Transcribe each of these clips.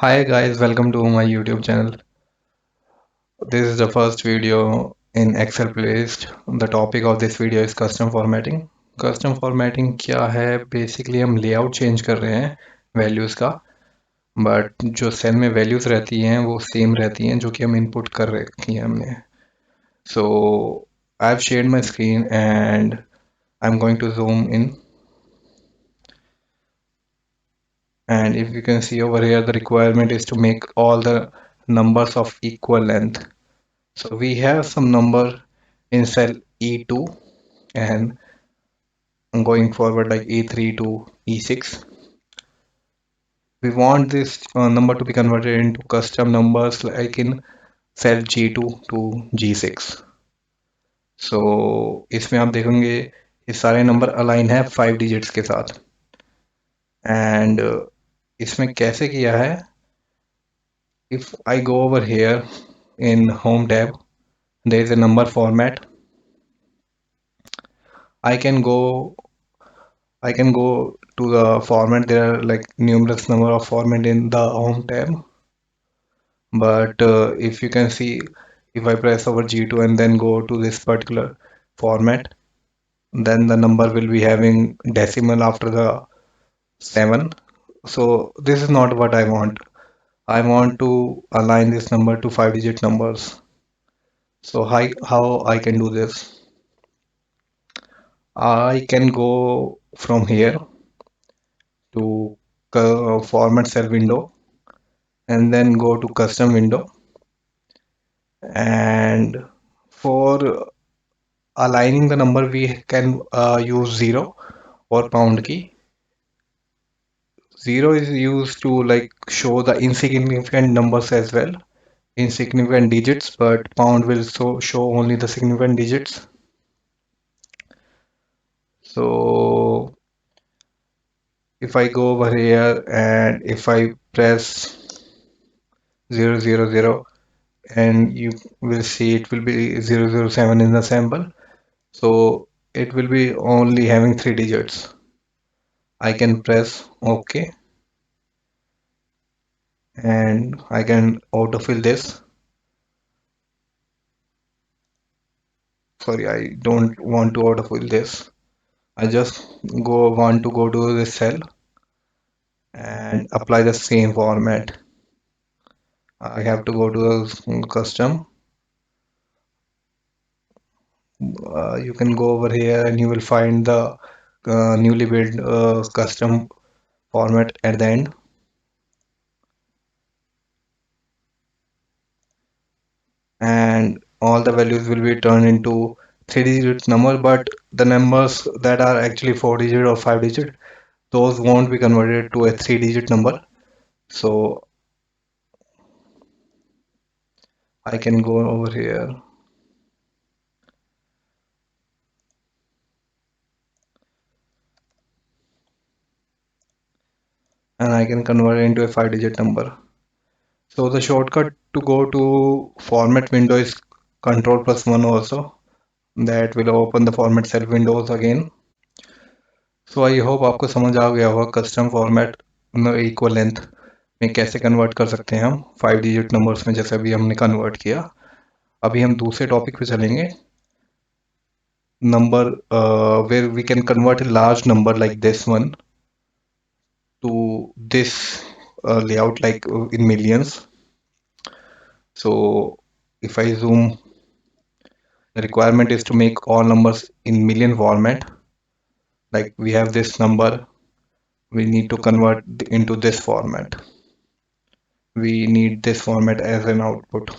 Hi guys, welcome to my YouTube channel. This is the first video in Excel placed. The topic of this video is custom formatting. Custom formatting क्या है? Basically हम layout change कर रहे हैं values का, but जो cell में values रहती हैं वो same रहती हैं जो कि हम input कर रखी हैं हमने. So I've shared my screen and I'm going to zoom in, and if you can see over here the requirement is to make all the numbers of equal length. So we have some number in cell E2 and going forward like E3 to E6. We want this number to be converted into custom numbers like in cell G2 to G6. So इसमें आप देखेंगे ये सारे number align है 5 digits के साथ and इसमें कैसे किया है if I go over here in home tab there is a number format. I can go I can go to the format. There are like numerous number of format in the home tab. But if you can see, if I press over G2 and then go to this particular format, then the number will be having decimal after the 7. So this is not what I want. I want to align this number to 5-digit numbers. So how I can do this? I can go from here to format cell window and then go to custom window, and for aligning the number we can use 0 or pound key. 0 is used to like show the insignificant numbers as well, insignificant digits, but pound will show only the significant digits. So if I go over here and if I press 000, and you will see it will be 007 in the sample. So it will be only having 3 digits. I can press OK and I can autofill this. Sorry, I don't want to autofill this. I just want to go to this cell and apply the same format. I have to go to the custom. You can go over here and you will find the newly built custom format at the end. And all the values will be turned into 3-digit number, but the numbers that are actually 4-digit or 5-digit, those won't be converted to a 3-digit number. So I can go over here and I can convert it into a 5-digit number. So the shortcut to go to format window is Control plus 1 also. That will open the format cell windows again. So I hope आपको समझ आ गया होगा custom format equal length में कैसे convert कर सकते हैं हम 5-digit नंबर्स में, जैसे अभी हमने कन्वर्ट किया. अभी हम दूसरे टॉपिक पे चलेंगे, number where we can convert a large number like this one to this layout like in millions. So if I zoom, the requirement is to make all numbers in million format. Like we have this number, we need to convert into this format. We need this format as an output.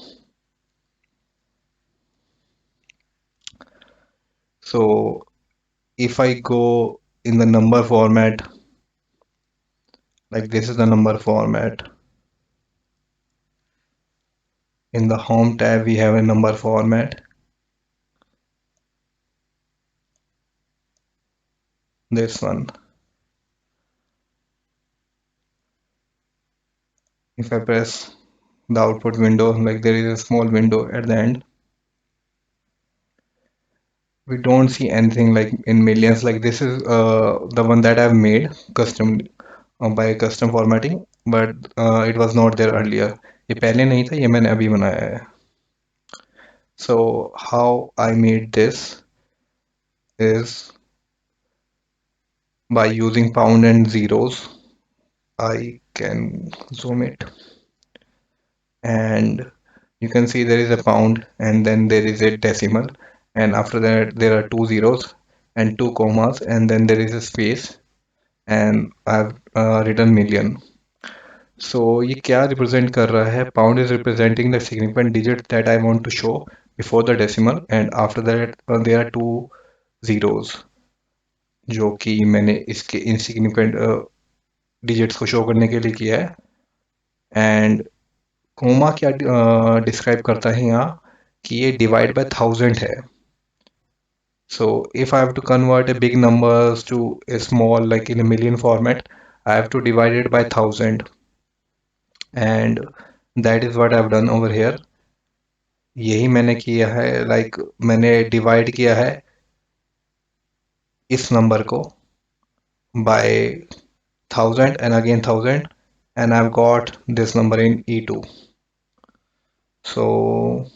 So if I go in the number format, like this is the number format. In the home tab, we have a number format. This one. If I press the output window, like there is a small window at the end, we don't see anything like in millions. Like this is the one that I've made custom. by custom formatting, but it was not there earlier. ये पहले नहीं था, ये मैंने अभी बनाया है. So how I made this is by using pound and zeros. I can zoom it, and you can see there is a pound and then there is a decimal, and after that there are two zeros and two commas, and then there is a space, and I've written million. So ये क्या represent कर रहा है? Pound is representing the significant digit that I want to show before the decimal, and after that there are two zeros जो कि मैंने इसके insignificant digits को show करने के लिए किया है. And कोमा क्या डिस्क्राइब करता है यहाँ कि ये डिवाइड बाय थाउजेंड है. So if I have to convert a big numbers to a small, like in a million format, I have to divide it by thousand, and that is what I've done over here. यही मैंने किया है, like मैंने divide किया है इस number को by thousand and again thousand, and I've got this number in E2. So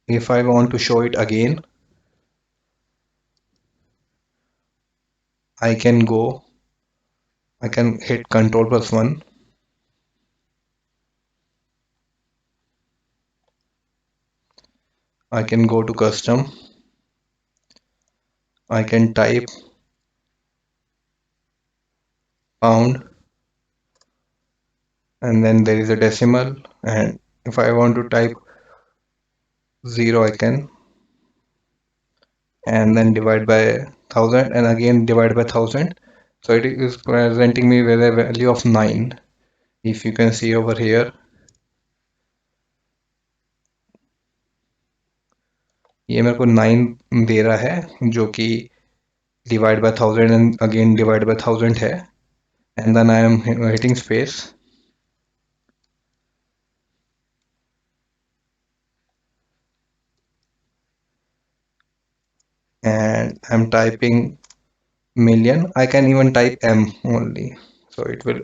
if I want to show it again, I can go, I can hit Control plus 1. I can go to custom. I can type pound, and then there is a decimal, and if I want to type 0 I can, and then divide by 1000 and again divide by 1000. So it is presenting me with a value of 9. If you can see over here, ये मेरे को 9 दे रहा है जो कि divide by 1000 and again divide by 1000 है, and then I am hitting space, and I'm typing million. I can even type M only, so it will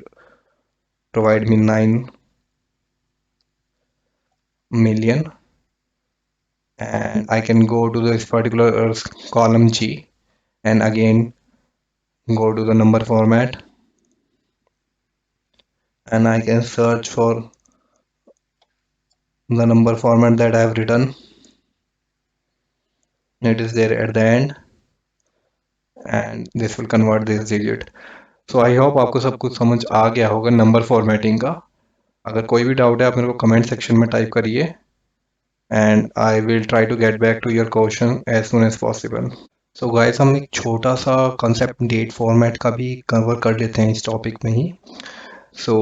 provide me 9 million, and I can go to this particular column G and again go to the number format, and I can search for the number format that I have written. It is there at the end, and this will convert this digit. So I hope आपको सब कुछ समझ आ गया होगा number formatting का. अगर कोई भी डाउट है आप मेरे को कमेंट सेक्शन में टाइप करिए, and I will try to get back to your question as soon as possible. So guys, हम एक छोटा सा concept date format का भी कवर कर लेते हैं इस टॉपिक में ही. So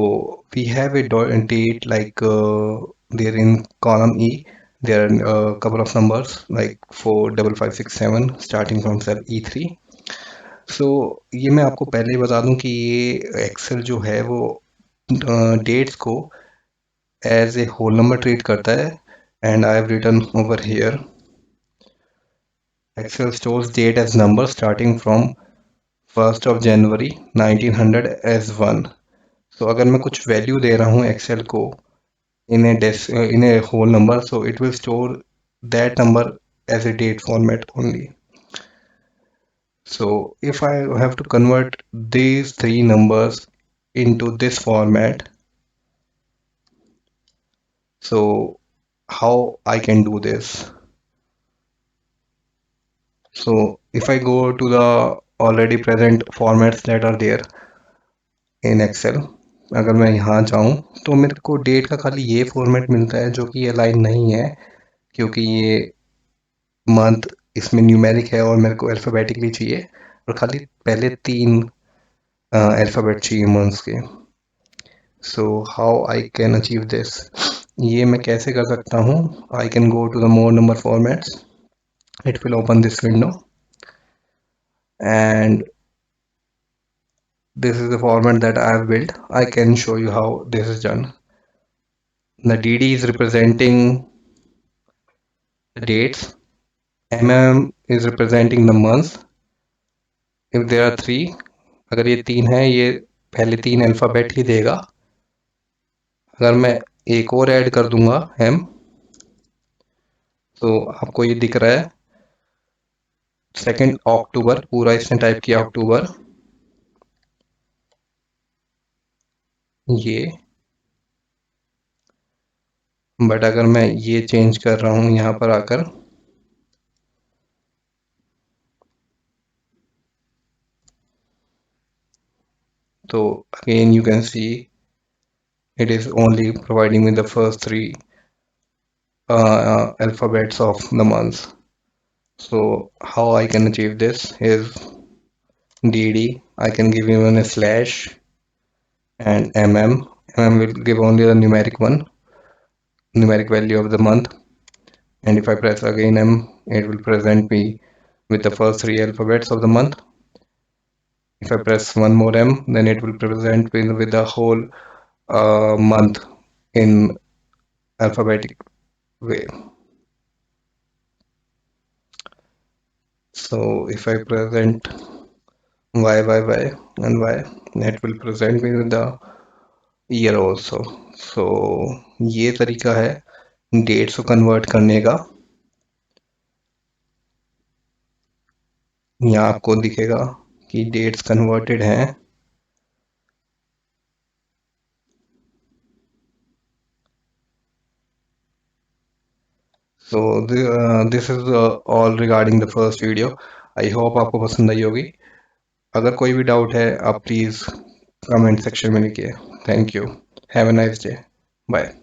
we have a date like there in column E there are a couple of numbers like 4 5 5 6 7 starting from cell E3. So ये मैं आपको पहले ही बता दूं कि ये एक्सेल जो है वो डेट्स को as a whole number treat करता है, and I have written over here Excel stores date as number starting from 1st of January 1900 as 1. So अगर मैं कुछ वैल्यू दे रहा हूँ एक्सेल को in a whole number, so it will store that number as a date format only. So if I have to convert these three numbers into this format, so how I can do this? So if I go to the already present formats that are there in Excel, अगर मैं यहाँ जाऊँ तो मेरे को date का खाली ये फॉर्मेट मिलता है जो कि अलाइन नहीं है, क्योंकि ये मंथ इसमें न्यूमेरिक है और मेरे को अल्फ़ाबेटिकली चाहिए, और खाली पहले 3 अल्फ़ाबेट चाहिए मंथ्स के. So how I can achieve this? ये मैं कैसे कर सकता हूँ? I can go to the more number formats. It will open this window, and this is the format that I have built. I can show you how this is done. The DD is representing the dates, is representing the months. If there are three, अगर ये तीन है, ये पहले तीन alphabet ही देगा. अगर मैं एक और ऐड कर दूंगा एम, तो आपको ये दिख रहा है 2 अक्टूबर, पूरा इसने टाइप किया अक्टूबर, ये. बट अगर मैं ये चेंज कर रहा हूं यहाँ पर आकर, तो again you can see it is only providing me the first three alphabets of the months. So how I can achieve this is dd, I can give even a slash, and mm will give only the numeric value of the month. And if I press again m, it will present me with the first three alphabets of the month. If I press one more m, then it will present me with the whole month in alphabetic way. So if I present y and y, it will present me with the year also. So ये तरीका है dates को convert करने का. यहाँ आपको दिखेगा कि डेट्स कन्वर्टेड हैं. So this is all regarding the first video. I hope आपको पसंद आई होगी. अगर कोई भी डाउट है आप प्लीज कमेंट सेक्शन में लिखिए. Thank you. Have a nice day. Bye.